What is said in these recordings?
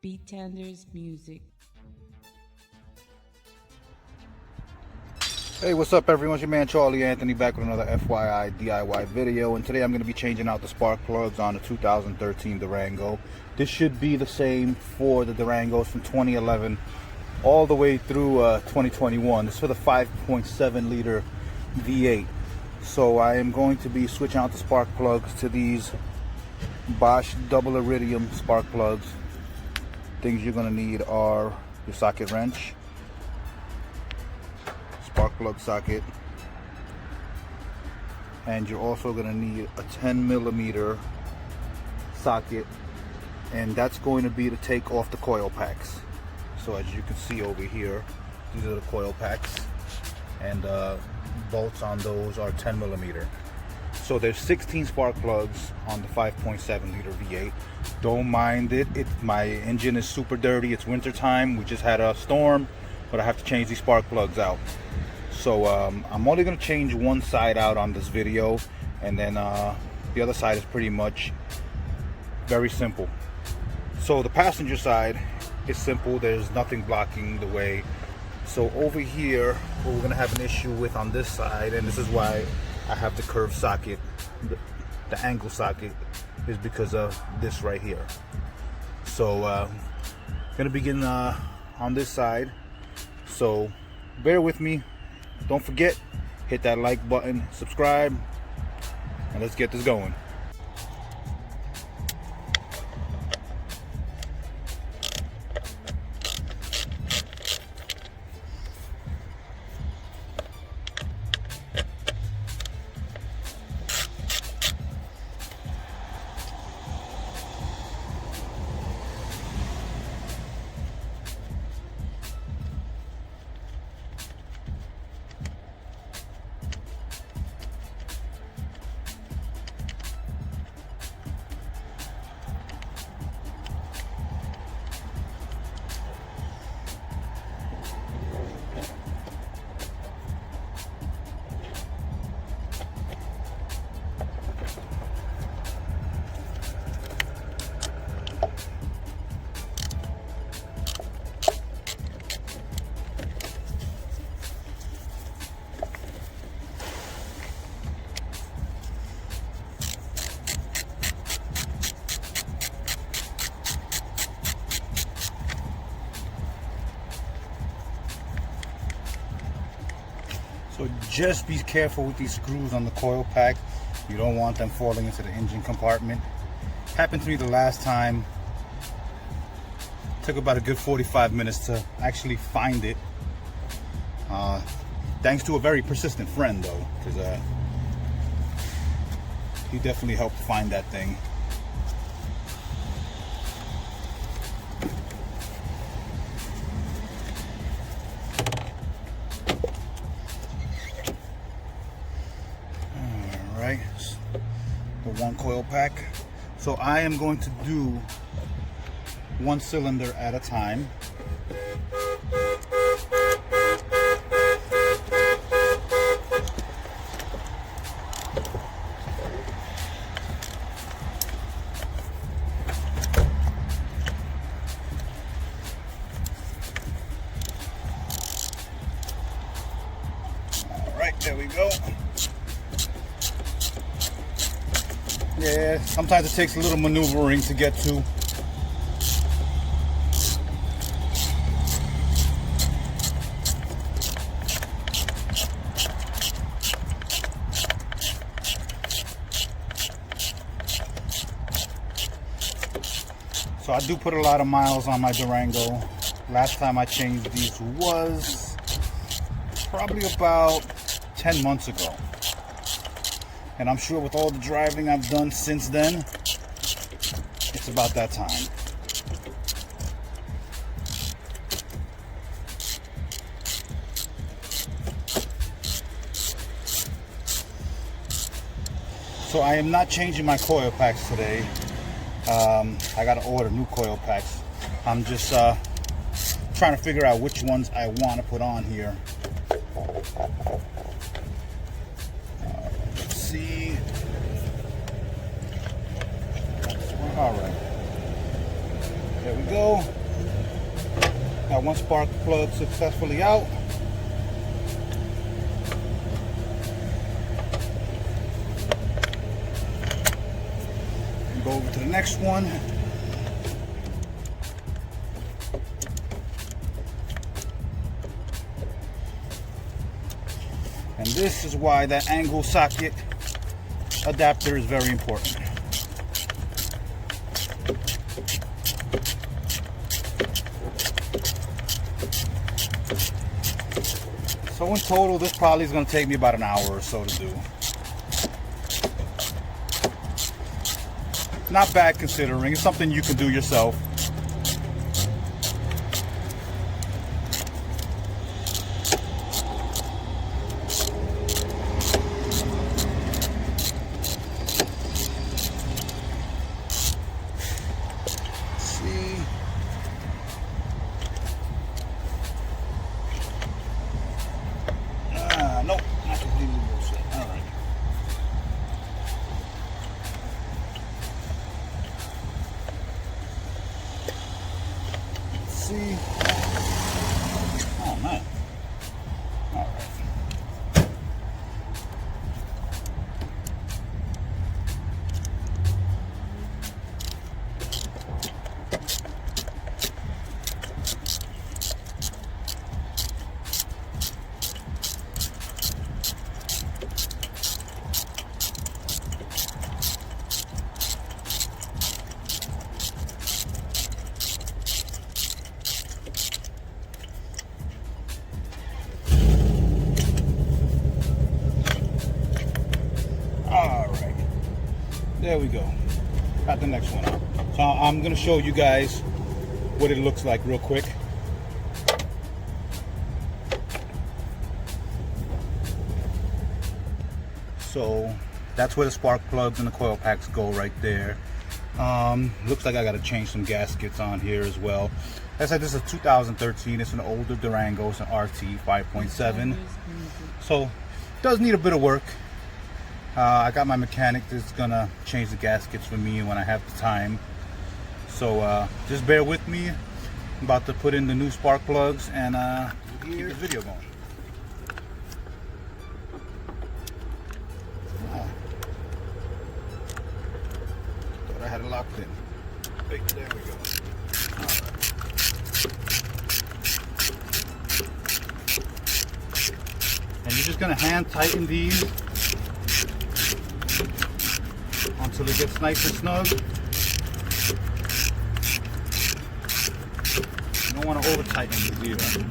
Beat Tenders Music. Hey, what's up everyone? It's your man Charlie Anthony back with another FYI DIY video, and today I'm going to be changing out the spark plugs on the 2013 Durango. This should be the same for the Durangos from 2011 all the way through 2021. This is for the 5.7 liter V8. So I am going to be switching out the spark plugs to these Bosch Double Iridium spark plugs. Things you're going to need are your socket wrench, spark plug socket, and you're also going to need a 10mm socket, and that's going to be to take off the coil packs. So as you can see over here, these are the coil packs, and bolts on those are 10mm. So there's 16 spark plugs on the 5.7 liter V8. Don't mind it. My engine is super dirty. It's winter time. We just had a storm, but I have to change these spark plugs out. So I'm only going to change one side out on this video, and then the other side is pretty much very simple. So the passenger side is simple. There's nothing blocking the way. So over here, what we're going to have an issue with on this side, and this is why I have the curved socket, the angle socket, is because of this right here. So gonna begin on this side, so bear with me. Don't forget, hit that like button, subscribe, and let's get this going. So just be careful with these screws on the coil pack. You don't want them falling into the engine compartment. Happened to me the last time. Took about a good 45 minutes to actually find it. Thanks to a very persistent friend though, because he definitely helped find that thing. Right, the one coil pack. So I am going to do one cylinder at a time. All right, there we go. Yeah, sometimes it takes a little maneuvering to get to. So I do put a lot of miles on my Durango. Last time I changed these was probably about 10 months ago. And I'm sure with all the driving I've done since then, it's about that time. So I am not changing my coil packs today. I gotta order new coil packs. I'm just trying to figure out which ones I want to put on here. Let's see. All right. There we go. Got one spark plug successfully out. Go over to the next one. And this is why that angle socket adapter is very important. So in total, this probably is going to take me about an hour or so to do. Not bad considering. It's something you can do yourself. Nope, not completely loose. All right. Let's see. Oh man. All right. There we go. Got the next one out. So I'm going to show you guys what it looks like real quick. So that's where the spark plugs and the coil packs go right there. Looks like I got to change some gaskets on here as well. As I said, this is a 2013. It's an older Durango. It's an RT 5.7. So it does need a bit of work. I got my mechanic that's gonna change the gaskets for me when I have the time. So just bear with me. I'm about to put in the new spark plugs and keep this video going. Thought I had it locked in. Wait, there we go. All right. And you're just gonna hand tighten these until it gets nice and snug. You don't want to over tighten these either.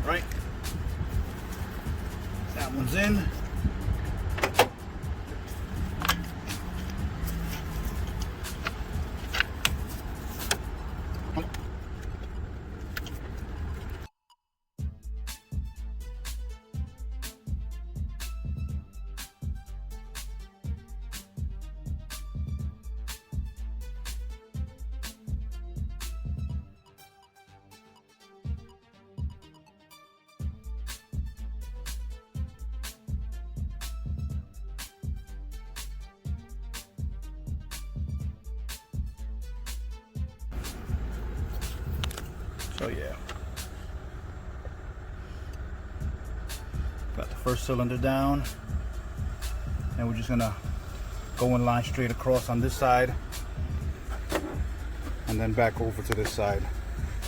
All right, that one's in. So yeah, got the first cylinder down, and we're just gonna go in line straight across on this side and then back over to this side.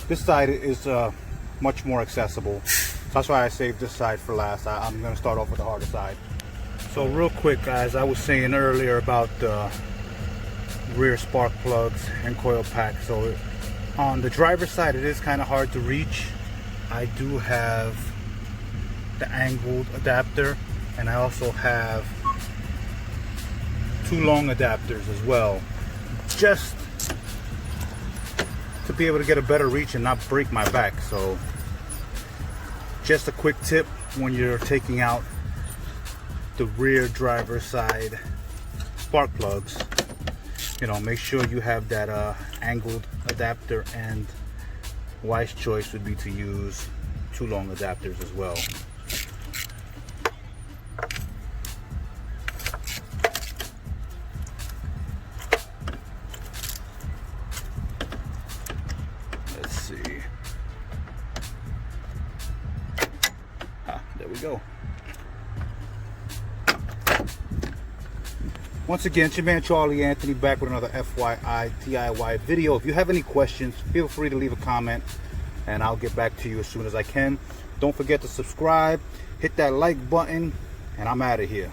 This side is much more accessible, so that's why I saved this side for last. I'm gonna start off with the harder side. So real quick, guys, I was saying earlier about the rear spark plugs and coil pack. So on the driver's side, it is kind of hard to reach. I do have the angled adapter, and I also have two long adapters as well, just to be able to get a better reach and not break my back. So just a quick tip when you're taking out the rear driver's side spark plugs, you know, make sure you have that angled adapter, and wise choice would be to use two long adapters as well. go. Once again, it's your man Charlie Anthony back with another FYI DIY video. If you have any questions, feel free to leave a comment and I'll get back to you as soon as I can. Don't forget to subscribe, hit that like button, and I'm out of here.